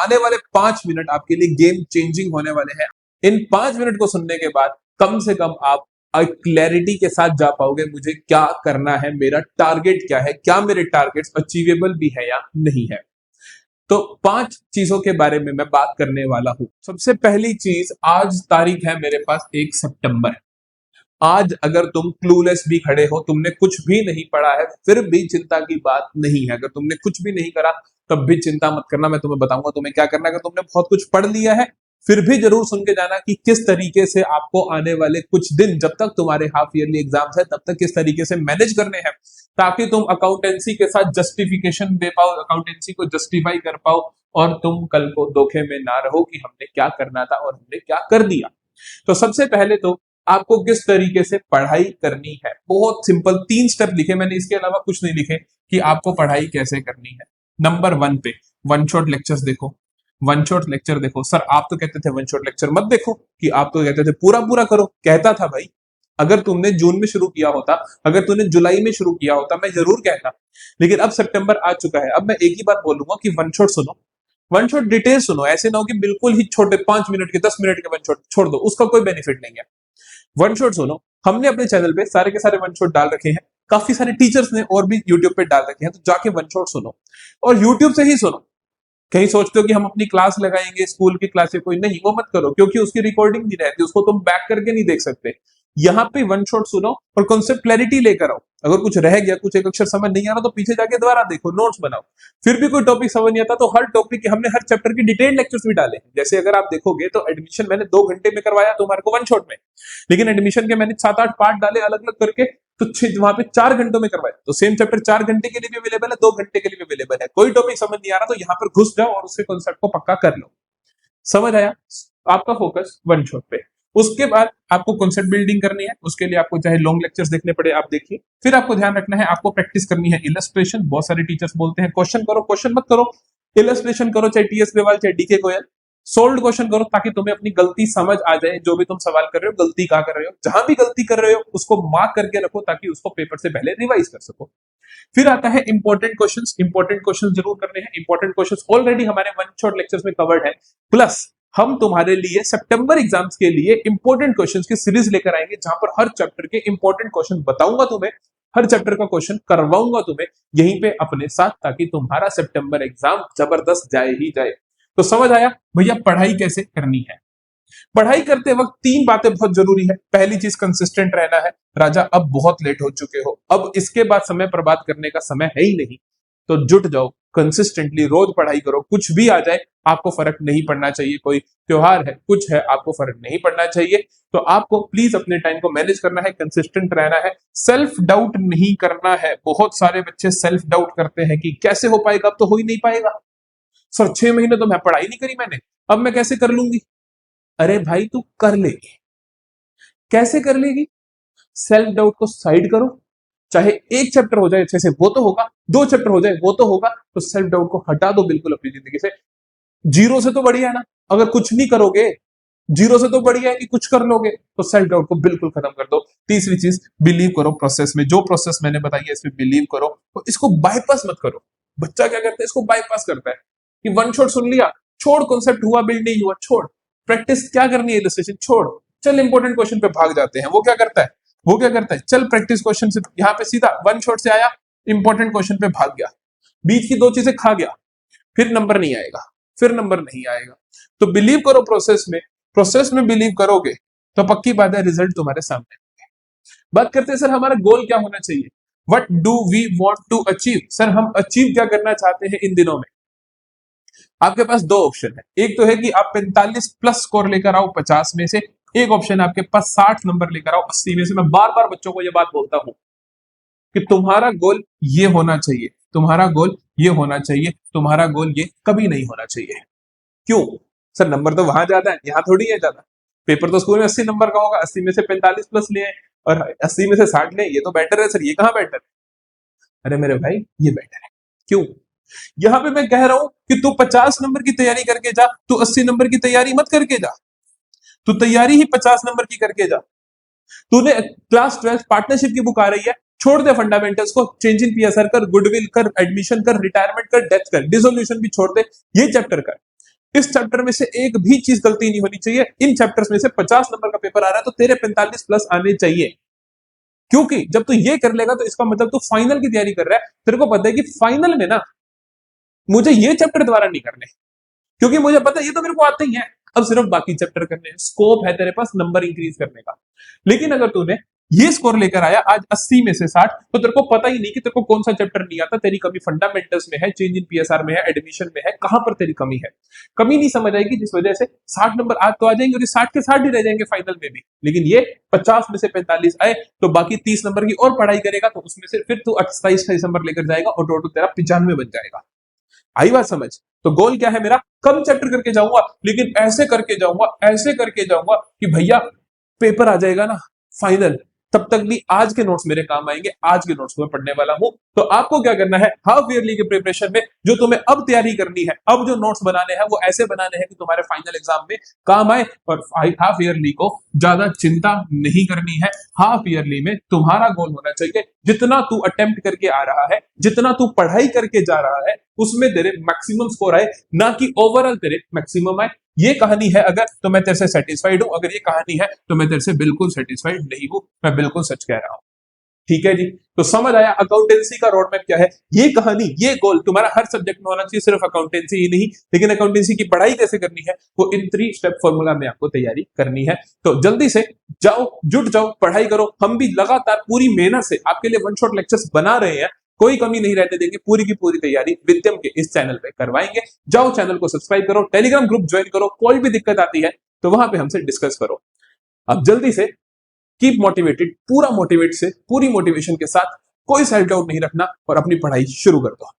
आने वाले 5 मिनट आपके लिए गेम चेंजिंग होने वाले हैं। इन 5 मिनट को सुनने के बाद कम से कम आप क्लैरिटी के साथ जा पाओगे मुझे क्या करना है, मेरा टारगेट क्या है, क्या मेरे टारगेट्स अचीवेबल भी है या नहीं है। तो 5 चीजों के बारे में मैं बात करने वाला हूं। सबसे पहली चीज, आज तारीख है मेरे पास 1 सितंबर। आज अगर तुम क्लूलेस भी खड़े हो, तुमने कुछ भी नहीं पढ़ा है, फिर भी चिंता की बात नहीं है। अगर तुमने कुछ भी नहीं करा तब भी चिंता मत करना, मैं तुम्हें बताऊंगा तुम्हें क्या करना है। अगर तुमने बहुत कुछ पढ़ लिया है फिर भी जरूर सुन के जाना कि किस तरीके से आपको आने वाले कुछ दिन, जब तक तुम्हारे हाफ ईयरली एग्जाम्स है तब तक किस तरीके से मैनेज करने हैं, ताकि तुम अकाउंटेंसी के साथ जस्टिफिकेशन दे पाओ, अकाउंटेंसी को जस्टिफाई कर पाओ और तुम कल को धोखे में ना रहो कि हमने क्या करना था और हमने क्या कर दिया। तो सबसे पहले तो आपको किस तरीके से पढ़ाई करनी है, बहुत सिंपल 3 स्टेप लिखे मैंने, इसके अलावा कुछ नहीं लिखे कि आपको पढ़ाई कैसे करनी है। नंबर 1 पे वन शॉट लेक्चर्स देखो, वन शॉट लेक्चर देखो। सर आप तो कहते थे वन शॉट लेक्चर मत देखो, कि आप तो कहते थे पूरा पूरा करो। कहता था भाई, अगर तुमने जून में शुरू किया होता, अगर तुमने जुलाई में शुरू किया होता, मैं जरूर कहता। लेकिन अब सितंबर आ चुका है, अब मैं एक ही बात बोलूंगा कि वन शॉट सुनो, वन शॉट डिटेल सुनो। ऐसे ना हो कि बिल्कुल ही छोटे 5 मिनट के 10 मिनट के वन शॉट छोड़ दो, उसका कोई बेनिफिट नहीं है। वन शॉट सुनो। हमने अपने चैनल पे सारे के सारे वन शॉट डाल रखे हैं, काफी सारे टीचर्स ने और भी यूट्यूब पे डाल रखे हैं, तो जाके वन शॉट सुनो और यूट्यूब से ही सुनो। कहीं सोचते हो कि हम अपनी क्लास लगाएंगे, स्कूल की क्लास कोई नहीं, वो मत करो, क्योंकि उसकी रिकॉर्डिंग नहीं रहती, उसको तुम बैक करके नहीं देख सकते। यहाँ पे वन शॉट सुनो और कॉन्सेप्ट क्लैरिटी लेकर आओ। अगर कुछ रह गया, कुछ एक अक्षर समझ नहीं आ रहा, तो पीछे जाके दोबारा देखो, नोट्स बनाओ। फिर भी कोई टॉपिक समझ नहीं आता तो हर टॉपिक के हमने हर चैप्टर की डिटेल लेक्चर्स भी डाले हैं। जैसे अगर आप देखोगे तो एडमिशन मैंने 2 घंटे में करवाया तुम्हारे को वन शॉट में, लेकिन एडमिशन के मैंने 7-8 पार्ट डाले अलग अलग करके, तो वहां पे 4 घंटों में करवाया। तो सेम चैप्टर 4 घंटे के लिए भी अवेलेबल है, 2 घंटे के लिए भी अवेलेबल है। कोई टॉपिक समझ नहीं आ रहा तो यहाँ पर घुस जाओ और उसके कॉन्सेप्ट को पक्का कर लो। समझ आया? आपका फोकस वन शॉट पे। उसके बाद आपको कॉन्सेप्ट बिल्डिंग करनी है, उसके लिए आपको चाहे लॉन्ग लेक्चर्स देखने पड़े आप देखिए। फिर आपको ध्यान रखना है, आपको प्रैक्टिस करनी है इलस्ट्रेशन। बहुत सारे टीचर्स बोलते हैं क्वेश्चन करो, क्वेश्चन मत करो, इलस्ट्रेशन करो, चाहे टीएस ग्रेवाल चाहे डीके गोयल। सोल्ड क्वेश्चन करो ताकि तुम्हें अपनी गलती समझ आ जाए, जो भी तुम सवाल कर रहे हो गलती कहां कर रहे हो, जहां भी गलती कर रहे हो उसको मार्क करके रखो ताकि उसको पेपर से पहले रिवाइज कर सको। फिर आता है इंपॉर्टेंट क्वेश्चंस। इंपॉर्टेंट क्वेश्चंस जरूर करने हैं। इंपॉर्टेंट क्वेश्चंस ऑलरेडी हमारे वन शॉट लेक्चर्स में कवर्ड है, प्लस हम तुम्हारे लिए सितंबर एग्जाम्स के लिए इंपॉर्टेंट क्वेश्चंस की सीरीज लेकर आएंगे, जहां पर हर चैप्टर के इंपॉर्टेंट क्वेश्चन बताऊंगा तुम्हें, हर चैप्टर का क्वेश्चन करवाऊंगा तुम्हें यहीं पे अपने साथ, ताकि तुम्हारा सितंबर एग्जाम जबरदस्त जाए ही जाए। तो समझ आया भैया पढ़ाई कैसे करनी है। पढ़ाई करते वक्त 3 बातें बहुत जरूरी है। पहली चीज कंसिस्टेंट रहना है। राजा अब बहुत लेट हो चुके हो, अब इसके बाद समय बर्बाद करने का समय है ही नहीं, तो जुट जाओ, कंसिस्टेंटली रोज पढ़ाई करो। कुछ भी आ जाए आपको फर्क नहीं पड़ना चाहिए, कोई त्योहार है कुछ है आपको फर्क नहीं पड़ना चाहिए। तो आपको प्लीज अपने टाइम को मैनेज करना है, कंसिस्टेंट रहना है, सेल्फ डाउट नहीं करना है। बहुत सारे बच्चे सेल्फ डाउट करते हैं कि कैसे हो पाएगा, अब तो हो ही नहीं पाएगा सर, 6 महीने तो मैं पढ़ाई नहीं करी मैंने, अब मैं कैसे कर लूंगी। अरे भाई तू कर लेगी, कैसे कर लेगी। सेल्फ डाउट को साइड करो, चाहे एक चैप्टर हो जाए अच्छे से वो तो होगा, 2 चैप्टर हो जाए वो तो होगा, तो सेल्फ डाउट को हटा दो बिल्कुल अपनी जिंदगी से। जीरो से तो बढ़िया है ना, अगर कुछ नहीं करोगे, जीरो से तो बढ़िया है कि कुछ कर लोगे, तो सेल्फ डाउट को बिल्कुल खत्म कर दो। तीसरी चीज, बिलीव करो प्रोसेस में, जो प्रोसेस मैंने बताई है इसमें बिलीव करो, तो इसको बाईपास मत करो। बच्चा क्या करता है, इसको बाईपास करता है कि वन शॉट सुन लिया, छोड़, कॉन्सेप्ट हुआ बिल्ड नहीं हुआ छोड़, प्रैक्टिस क्या करनी है इलस्ट्रेशन छोड़, चल इंपॉर्टेंट क्वेश्चन पे भाग जाते हैं। वो क्या करता है, वो क्या करता है, चल प्रैक्टिस क्वेश्चन से यहाँ पे सीधा वन शॉट से आया, इंपॉर्टेंट क्वेश्चन पे भाग गया, बीच की 2 चीजें खा गया, फिर नंबर नहीं आएगा, फिर नंबर नहीं आएगा। तो बिलीव करो प्रोसेस में, प्रोसेस में बिलीव करोगे तो पक्की बात है रिजल्ट तुम्हारे सामने। बात करते हैं सर हमारा गोल क्या होना चाहिए, what do we want to achieve. Sir हम अचीव क्या करना चाहते हैं इन दिनों में। आपके पास 2 ऑप्शन है, एक तो है कि आप 45 प्लस स्कोर लेकर आओ 50 में से, एक ऑप्शन आपके पास 60 नंबर लेकर आओ 80 में से। मैं बार बार बच्चों को यह बात बोलता हूं कि तुम्हारा गोल ये होना चाहिए, तुम्हारा गोल ये होना चाहिए, तुम्हारा गोल ये कभी नहीं होना चाहिए। क्यों सर, नंबर तो वहां ज्यादा है, यहाँ थोड़ी है ज्यादा। पेपर तो स्कूल में 80 नंबर का होगा, 80 में से 45 प्लस लिए और 80 में से 60 ले, ये तो बेटर है सर, ये कहां बेटर है। अरे मेरे भाई ये बेटर है। क्यों, यहां पे मैं कह रहा हूं कि तू 50 नंबर की तैयारी करके जा, तू 80 नंबर की तैयारी मत करके जा, तू तैयारी ही 50 नंबर की करके जा। तूने क्लास 12 पार्टनरशिप की बुक आ रही है, छोड़ दे फंडामेंटल्स को, चेंज इन पीएसआर कर, गुडविल कर, एडमिशन कर, रिटायरमेंट कर, डेथ कर, डिसोल्यूशन भी छोड़ दे, ये चैप्टर कर। इस चैप्टर में से एक भी चीज गलती नहीं होनी चाहिए। इन चैप्टर्स में से 50 नंबर का पेपर आ रहा है तो तेरे 45 प्लस आने चाहिए, क्योंकि जब तू ये कर लेगा तो इसका मतलब तू फाइनल की तैयारी कर रहा है। तेरे को पता है कि फाइनल में ना मुझे ये चैप्टर दोबारा नहीं करने, क्योंकि मुझे पता है ये तो मेरे को आते ही है, अब सिर्फ बाकी चैप्टर करने हैं, स्कोप है तेरे पास नंबर इंक्रीज करने का। लेकिन अगर तूने ये स्कोर लेकर आया आज 80 में से 60, तो तेरे को पता ही नहीं कि तेरे को कौन सा चैप्टर नहीं आता, तेरी कमी फंडामेंटल्स में है, चेंज इन पीएसआर में है, एडमिशन में है, कहां पर तेरी कमी है। कमी नहीं समझ आएगी जिस वजह से 60 नंबर आज तो आ जाएंगे और ये 60 के 60 ही रह जाएंगे फाइनल में भी, लेकिन ये 50 में से 45 आए तो बाकी 30 नंबर की और पढ़ाई करेगा तो उसमें से फिर तू 28 नंबर लेकर जाएगा और टोटल तेरा 95 बन जाएगा। आई बात समझ। तो गोल क्या है मेरा, कम चैप्टर करके जाऊंगा, लेकिन ऐसे करके जाऊंगा, ऐसे करके जाऊंगा कि भैया पेपर आ जाएगा ना फाइनल, तब तक भी आज के नोट्स मेरे काम आएंगे, आज के नोट्स को मैं पढ़ने वाला हूं। तो आपको क्या करना है, हाफ ईयरली के प्रिपरेशन में जो तुम्हें अब तैयारी करनी है, अब जो नोट्स बनाने हैं वो ऐसे बनाने हैं कि तुम्हारे फाइनल एग्जाम में काम आए। और हाफ ईयरली को ज्यादा चिंता नहीं करनी है। हाफ ईयरली में तुम्हारा गोल होना चाहिए जितना तू अटेम्प्ट करके आ रहा है, जितना तू पढ़ाई करके जा रहा है, उसमें तेरे मैक्सिमम स्कोर आए, ना कि ओवरऑल तेरे मैक्सिमम आए। ये कहानी है अगर तो मैं तेरे से सेटिस्फाइड हूं, अगर ये कहानी है तो मैं तेरे से बिल्कुल सेटिस्फाइड नहीं हूं, मैं बिल्कुल सच कह रहा हूं। ठीक है जी, तो समझ आया अकाउंटेंसी का रोड मैप क्या है। ये कहानी, ये गोल तुम्हारा हर सब्जेक्ट में होना चाहिए, सिर्फ अकाउंटेंसी ही नहीं। लेकिन अकाउंटेंसी की पढ़ाई कैसे करनी है वो इन 3 स्टेप फॉर्मूला में आपको तैयारी करनी है। तो जल्दी से जाओ, जुट जाओ, पढ़ाई करो। हम भी लगातार पूरी मेहनत से आपके लिए वन शॉट लेक्चर्स बना रहे हैं, कोई कमी नहीं रहने देंगे, पूरी की पूरी तैयारी विद्यम के इस चैनल पे करवाएंगे। जाओ चैनल को सब्सक्राइब करो, टेलीग्राम ग्रुप ज्वाइन करो, कोई भी दिक्कत आती है तो वहां पे हमसे डिस्कस करो। अब जल्दी से कीप मोटिवेटेड, पूरा मोटिवेट से, पूरी मोटिवेशन के साथ, कोई सेल्फ डाउट नहीं रखना और अपनी पढ़ाई शुरू कर दो।